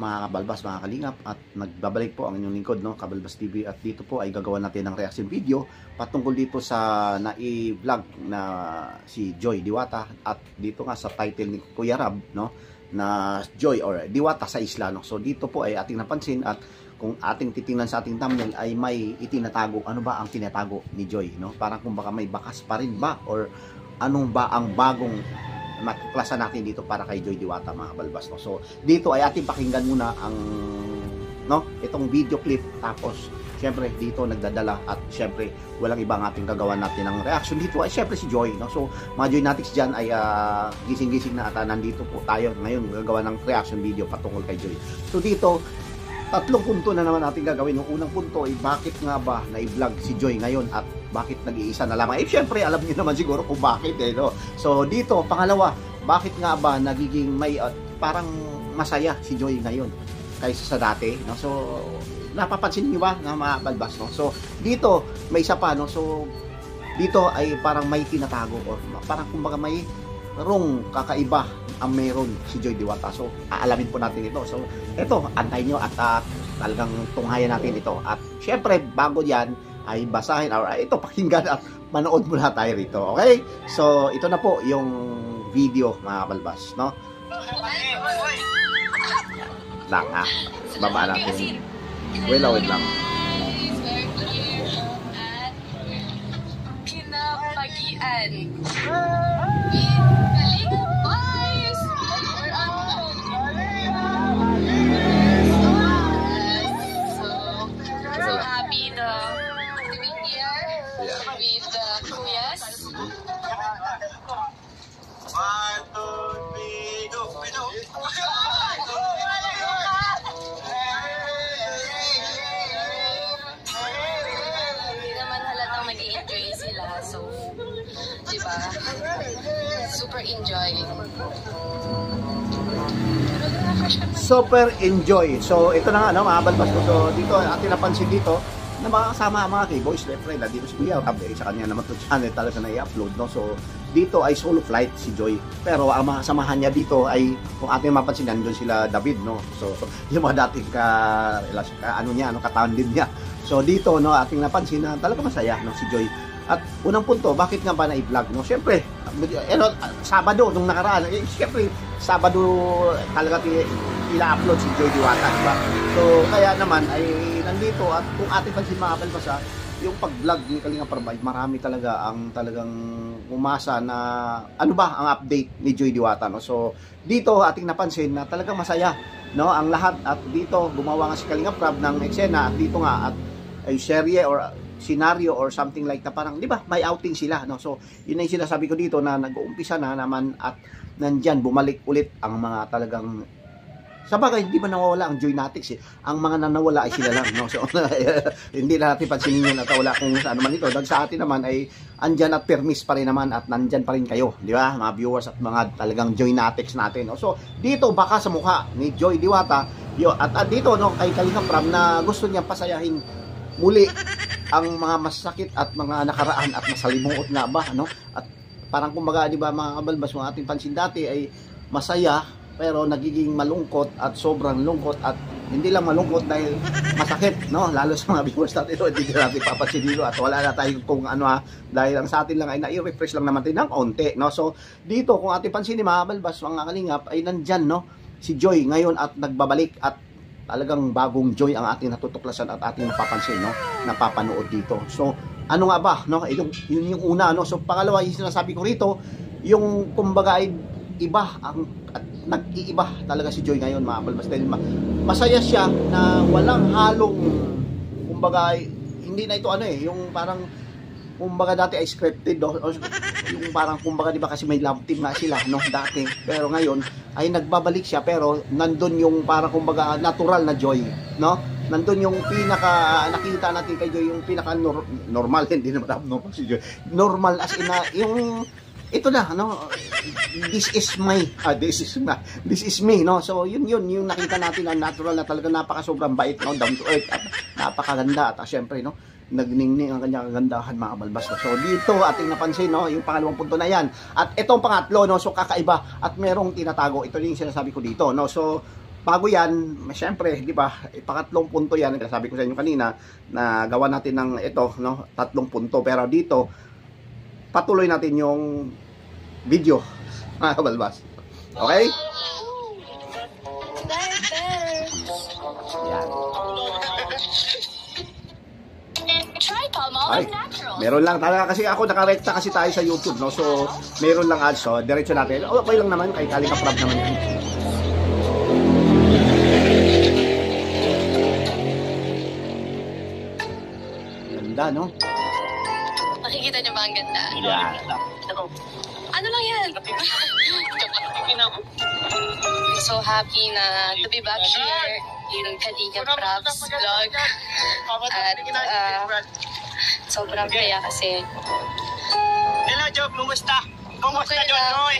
mga kabalbas, mga kalingap, at nagbabalik po ang inyong lingkod, no, Kabalbas TV, at dito po ay gagawa natin ng reaction video patungkol dito sa nai-vlog na si Joy Diwata, at dito nga sa title ni Kuya Rab, no, na Joy or Diwata sa Isla, no. So dito po ay ating napansin, at kung ating titingnan sa ating thumbnail ay may itinatago. Ano ba ang tinatago ni Joy, no? Parang kung baka may bakas pa rin ba, or anong ba ang bagong matuklasan natin dito para kay Joy Diwata, mga kabalbas, no? So dito ay ating pakinggan muna ang, no, itong video clip, tapos syempre dito nagdadala, at syempre walang ibang ating gagawa natin ng reaction dito ay syempre si Joy, no? So mga Joynatics dyan ay gising-gising na, at nandito po tayo ngayon gagawa ng reaction video patungkol kay Joy. So dito tatlong punto na naman natin gagawin. Yung unang punto ay bakit nga ba na-vlog si Joy ngayon, at bakit nag-iisa na lamang. Eh syempre alam niyo naman siguro kung bakit, no? So dito, pangalawa, bakit nga ba nagiging may parang masaya si Joy ngayon kaysa sa dati, no? So napapansin niyo ba na mga balbas, no? So dito may isa pa, no? So dito ay parang may tinatago, or parang kumbaga may kakaiba ang meron si Joy Diwata. So aalamin po natin ito. So ito, antayin nyo, at talagang tunghayan natin ito. At syempre bago yan ay basahin, or ito pakinggan at manood muna tayo rito. Okay? So ito na po yung video, mga kabalbas, no? Lang ha, baba natin. Wait lang. Kinapagian. With the kuyas. 1, 2, 3, go! Hindi naman halatang nag-i-enjoy sila, so diba? Super enjoy. Super enjoy. So ito na nga, no, mga balbas ko. So dito ating napansin dito na makakasama ang mga K-Boys, syempre dito si Kuya Rab, sa kanya naman to channel talaga na i-upload, no? So dito ay solo flight si Joy, pero ang mga samahan niya dito ay, kung ating mapansin, nandun sila David, no? So yung mga dating katandem niya. So dito, no, ating napansin na talaga masaya, no, si Joy. At unang punto, bakit nga ba na-i-vlog, no? Syempre, Sabado nung nakaraan, syempre Sabado talaga ila-upload si Joy Diwata, diba? So kaya naman ay nandito, at kung ating pansin, mga kabalbas, yung pag-vlog ni Kalinga Prab, marami talaga ang talagang umasa na ano ba ang update ni Joy Diwata, no? So dito ating napansin na talagang masaya, no, ang lahat, at dito gumawa nga si Kalinga Prab ng eksena, at dito nga at ay serye or scenario or something like na parang, di ba, may outing sila, no? So yun ay sinasabi ko dito, na nag-uumpisa na naman, at nandyan bumalik ulit ang mga talagang, sabagay hindi ba nawawala ang Joynatics, eh? Ang mga nanawala ay sila lang, no? So hindi na natin pansinin yun, at wala kung saan naman ito. Dahil sa atin naman ay andyan at permis pa rin naman, at nandyan pa rin kayo, di ba, mga viewers at mga talagang Joynatics natin, no? So dito baka sa mukha ni Joy Diwata at dito, no, kay Kalinga Prab, na gusto niya pasayahin muli ang mga masakit at mga nakaraan at masalimuot na ba, no? At parang kumbaga, di ba, mga kabalbas, mga ating pansin dati ay masaya, pero nagiging malungkot, at sobrang lungkot, at hindi lang malungkot dahil masakit, no? Lalo sa mga viewers natin, hindi natin papansin dito, at wala na tayo kung ano, dahil ang sa atin lang ay na-refresh lang naman tayo ng onte, no? So dito, kung ating pansin, mga kabalbas, mga kalingap, ay nandyan, no, si Joy ngayon, at nagbabalik, at talagang bagong Joy ang ating natutuklasan at ating napapansin, no, napapanood dito. So ano nga ba, no, yun yung una, no? So pangalawa, yung sinasabi ko rito, yung kumbaga ay iba ang, at nag-iiba talaga si Joy ngayon, mga kabalbas, dahil masaya siya na walang halong, kumbaga hindi na ito yung parang kumbaga dati ay scripted, no? Yung parang kumbaga, di ba, kasi may love team na sila, no, dati, pero ngayon ay nagbabalik siya, pero nandun yung parang kumbaga natural na Joy, no? Nandun yung pinaka nakita natin kay Joy, yung pinaka normal, hindi naman abnormal si Joy, normal as in yung ito na, no, this is me, no? So yun yung nakita natin na natural, na talaga napaka-sobrang bait, no, down to earth, at napakaganda, at syempre, no, nagningning ang kanyang kagandahan, mga kabalbas. So dito ating napansin, no, yung pangalawang punto na yan. At itong pangatlo, no, so kakaiba at merong tinatago. Ito yung sinasabi ko dito, no. So bago yan, syempre, di ba, pakatlong punto yan, sabi ko sa inyo kanina, na gawa natin ng ito, no, 3 punto, pero dito, patuloy natin yung video, mga kabalbas. Okay? Yan. Ay, meron lang talaga kasi ako nakarekta kasi tayo sa YouTube, no, so meron lang ads, so diretso natin. Okay lang naman, kay Kalinga Prab naman yan. Ganda, no? Nakikita niyo ba ang ganda? Yeah. Ano lang yan? I'm so happy na to be back here in Kalinga Prab's vlog. At sobrang kaya kasi. Hello, Joy. Kumusta? Kumusta, Okay Joy?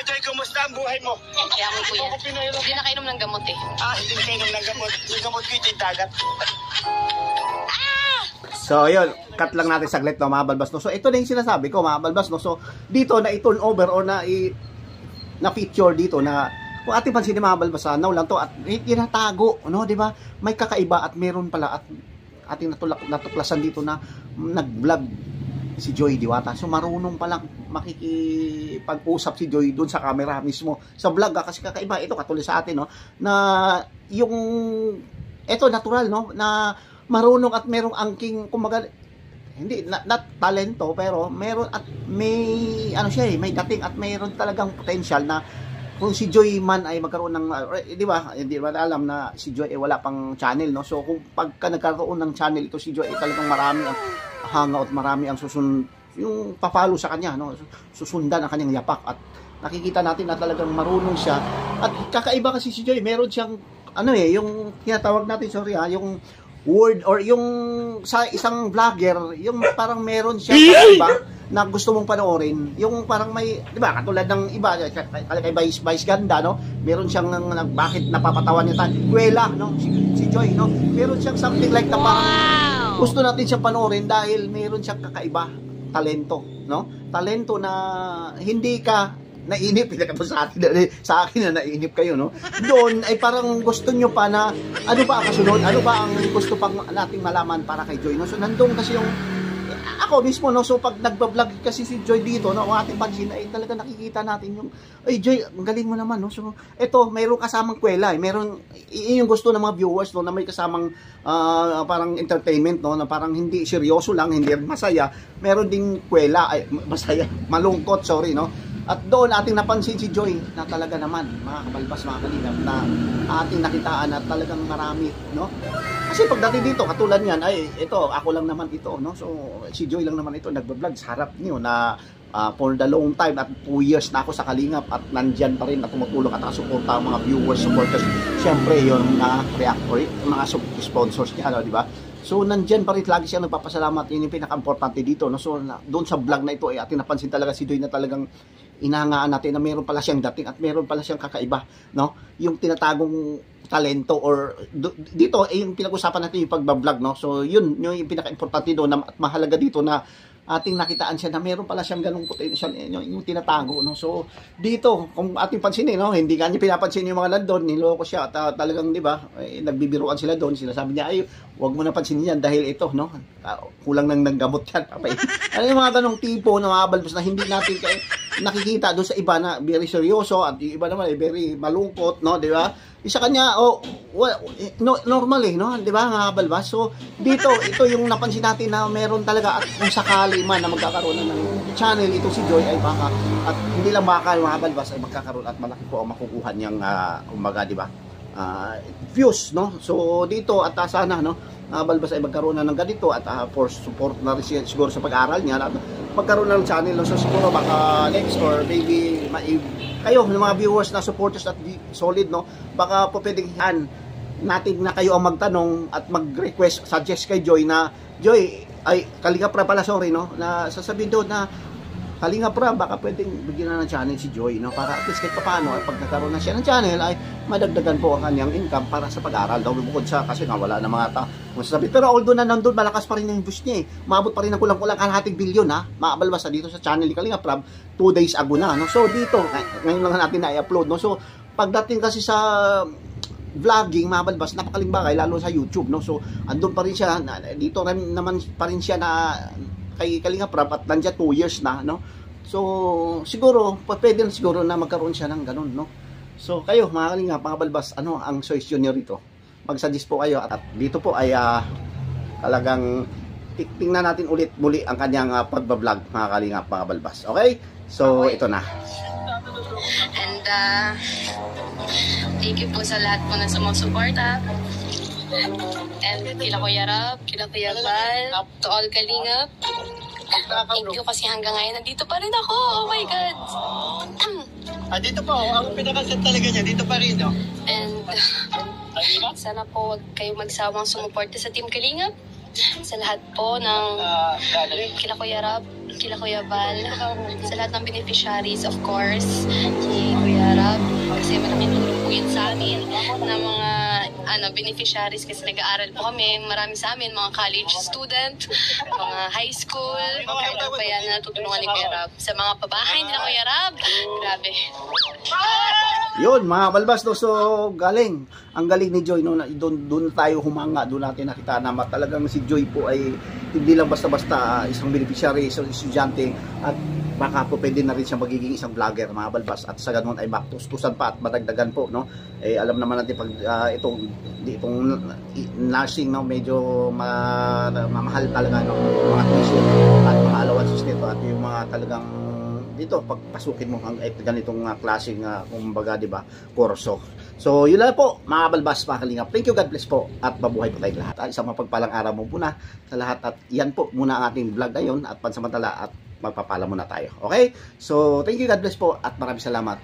Joy, kumusta ang buhay mo? Kaya mo po yan. Hindi nakainom ng gamot eh. Hindi kayo ng gamot. Yung gamot ko yung dagat. So, yun, cut lang natin saglit, no, mga balbas, no. So, ito na yung sinasabi ko, mga balbas, no. So, dito na i-turn over or na feature dito na kung ating pansin mga balbas, now lang to at tinatago, no, di ba? May kakaiba at meron pala at ating natuklasan dito na nag-vlog si Joy Diwata. So, marunong palang makikipag-usap si Joy doon sa camera mismo. Sa vlog, kasi kakaiba. Ito, katulad sa atin, no, na yung, ito, natural, no, na marunong at merong angking, kumaga, hindi, not talento, pero meron at may, ano siya may dating at mayroon talagang potential na kung si Joy man ay magkaroon ng, di ba, hindi ba alam na si Joy ay wala pang channel, no? So, kung pagka nagkaroon ng channel ito si Joy, ay talagang marami ang hangout, marami ang yung papalo sa kanya, no? Susundan ang kanyang yapak at nakikita natin na talagang marunong siya at kakaiba kasi si Joy, meron siyang, yung tinatawag natin, yung word or yung sa isang vlogger, yung parang meron siya iba na gusto mong panoorin, yung parang may, di ba, katulad ng iba, kay Vice Ganda, no? Meron siyang bakit napapatawan niya tayo, kwela, no? Si Joy, no? Meron siyang something like na parang gusto natin siya panoorin dahil meron siyang kakaiba, talento, no? Talento na hindi ka nainip, sa akin na nainip kayo, no? Doon ay parang gusto nyo pa na ano ba ang kasunod, ano ba ang gusto pang nating malaman para kay Joy, no? So nandun kasi yung ako mismo, no, so pag nagba-vlog kasi si Joy dito, no, ang ating pansin ay talaga nakikita natin yung, ay Joy, ang galing mo naman, no? So eto, mayroong kasamang kwela, meron yung gusto ng mga viewers, no, na may kasamang parang entertainment, no, na parang hindi seryoso lang, hindi masaya, meron ding kwela, ay masaya, malungkot, sorry, no. At doon ating napansin si Joy na talaga naman, mga kabalbas, mga kalingap, na ating nakitaan at talagang marami, no? Kasi pagdating dito, katulad niyan, ay ito, ako lang naman ito, no? So, si Joy lang naman ito, nagbablog sa harap niyo na for the long time at 2 years na ako sa Kalingap at nandyan pa rin at tumutulong at nakasuporta ang mga viewers, supporters. Siyempre, yung reactor, mga sponsors niya, di ba? So, nandyan pa rin, lagi siya nagpapasalamat. Yun yung pinaka-importante dito, no? So, doon sa vlog na ito, ay ating napansin talaga si Joy na talagang inahangaan natin na meron pala siyang dating at meron pala siyang kakaiba, no? Yung tinatagong talento or dito, yung pinag-usapan natin yung pagbablog, no? So, yun yung pinaka-importante doon at mahalaga dito na ating nakitaan siya na meron pala siyang ganung potential, yung tinatago, no? So, dito, kung ating pansinin, no, hindi nga niya pinapansin yung mga nandun, niloko siya at talagang, di ba, nagbibiruan sila doon, sinasabi niya, ay, huwag mo na pansinin yan dahil ito, no, kulang nang gamot yan, papay. Ano yung mga ganong tipo na mga balbas na hindi natin nakikita doon sa iba na very seryoso at yung iba naman ay very malungkot, no, di ba? Isa kanya, normal no? Di ba, mga balbas? So, dito, ito yung napansin natin na meron talaga at kung sakali man na magkakaroon na ng channel, ito si Joy ay baka, at hindi lang baka mga balbas ay magkakaroon at malaki po ang makukuha niyang, umaga, di ba? Views, no? So, dito at sana, no? Balbas ay magkaroon na ng ganito at for support na rin siguro sa pag-aaral niya at magkaroon na ng channel, no? So, siguro baka next or maybe kayo, ng mga viewers na supporters at solid, no? Baka po pwedeng natin na kayo ang magtanong at mag-request, suggest kay Joy na, Joy, ay, Kalinga Prab pala, sorry, no? Na sasabihin doon na, Kalinga Prab, baka pwedeng bigyan na ng channel si Joy, no? Para at least kahit paano, at pag nagkaroon na siya ng channel, ay madagdagan po ang kanyang income para sa pag-aaral. Daw bukod sa, kasi nga wala na mga masasabi. Pero although na nandun, malakas pa rin yung views niya, maabot pa rin ng kulang-kulang kalahating bilyon, ha? Maabalbas na dito sa channel ni Kalinga Prab, 2 days ago na, no? So, dito, ngayon lang natin na-upload, no? So, pagdating kasi sa vlogging, mga balbas, napakaling bagay, lalo sa YouTube, no? So, andun pa rin siya, dito naman pa rin siya na kay Kalinga Prab at nandiyan 2 years na, no? So, siguro, pwede na siguro na magkaroon siya ng ganun, no? So, kayo, mga Kalinga, mga balbas, ano ang suggestion nyo rito? Mag-suggest po kayo at dito po ay talagang tingnan natin ulit muli ang kanyang pagbablog, mga Kalinga, mga balbas. Okay? So, ito na. And thank you po sa lahat po na sumusuporta. And kila Kuya Rab, kila Kuya Val, to all Kalingap. Thank you kasi hanggang ngayon nandito pa rin ako. Oh my God. Dito po, ang pinakaset talaga niya, dito pa rin, no? And sana po wag kayo magsawang sumuporta sa Team Kalingap. Sa lahat po ng kila Kuya Rab, kila Kuya Val, sa lahat ng beneficiaries, of course, kay Kuya Rab, kasi malaking tulong po yun sa amin na mga beneficiaries kasi nag-aaral po kami, marami sa amin, mga college student, mga high school, kahit ano pa yan na tutulungan ni Kuya Rab. Sa mga pabahay nila Kuya Rab, grabe. Yun, mga balbas, no? So, ang galing ni Joy, no? Doon tayo humanga, doon natin nakita na talagang si Joy po ay hindi lang basta-basta isang beneficiary, isang estudyante, at baka po pwede na rin siya magiging isang vlogger, mga balbas, at sa ganun ay maktustusan pa at madagdagan po, no? Eh, alam naman natin pag itong nursing, no, medyo mamahal talaga, no, mga tuition at mga allowances nito at yung mga talagang dito pagpasukin mo ang ganitong klaseng kumbaga, di ba, kurso. So yun lang po, mga balbas, mga Kalingap. Thank you, God bless po, at mabuhay po tayong lahat. Isang mapagpalang araw mo muna sa lahat, at yan po muna ang ating vlog ngayon, at pansamantala at magpapala muna tayo. Okay? So thank you, God bless po, at maraming salamat.